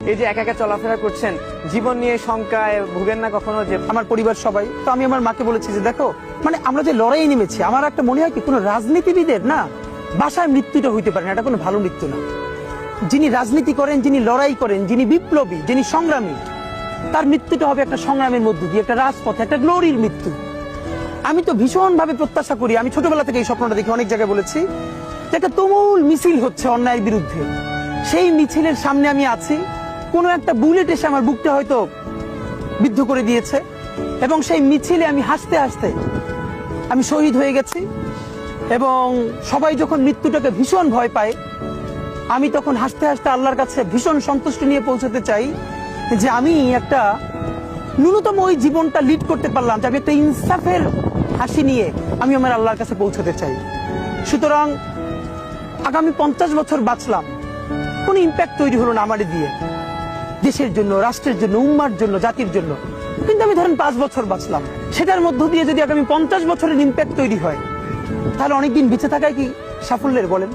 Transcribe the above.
এই যে একা একা চলাফেরা করছেন, জীবন নিয়ে শঙ্কায় ভুগেন না কখনো? যে আমার পরিবার সবাই তো, আমি আমার মাকে বলেছি যে দেখো, মানে আমরা যে লড়াই নেমেছি, আমার একটা মনে হয় কি কোনো রাজনীতিবিদের না বাসায় মৃত্যুটা হইতে পারে না, এটা কোনো ভালো মৃত্যু না। যিনি রাজনীতি করেন, যিনি লড়াই করেন, যিনি বিপ্লবী, যিনি সংগ্রামী, তার মৃত্যুটা হবে একটা সংগ্রামের মধ্য দিয়ে, একটা রাজপথে, একটা গ্লোরির মৃত্যু। আমি তো ভীষণ ভাবে প্রত্যাশা করি, আমি ছোটবেলা থেকে এই স্বপ্নটা দেখি, অনেক জায়গায় বলেছি যে একটা তুমুল মিছিল হচ্ছে অন্যায়ের বিরুদ্ধে, সেই মিছিলের সামনে আমি আছি, কোনো একটা বুলেট এসে আমার বুকটা হয়তো বিদ্ধ করে দিয়েছে, এবং সেই মিছিলে আমি হাসতে হাসতে আমি শহীদ হয়ে গেছি। এবং সবাই যখন মৃত্যুটাকে ভীষণ ভয় পায়, আমি তখন হাসতে হাসতে আল্লাহর কাছে ভীষণ সন্তুষ্টি নিয়ে পৌঁছতে চাই যে আমি একটা ন্যূনতম ওই জীবনটা লিড করতে পারলাম, যে আমি একটা ইনসাফের হাসি নিয়ে আমি আমার আল্লাহর কাছে পৌঁছতে চাই। সুতরাং আগামী 50 বছর বাঁচলাম, কোন ইম্প্যাক্ট তৈরি হলো না আমার দিয়ে, দেশের জন্য, রাষ্ট্রের জন্য, উম্মার জন্য, জাতির জন্য। কিন্তু আমি ধরেন 5 বছর বাঁচলাম, সেটার মধ্য দিয়ে যদি আগামী 50 বছরের ইম্প্যাক্ট তৈরি হয়, তাহলে অনেকদিন বেঁচে থাকায় কি সাফল্যের বলেন?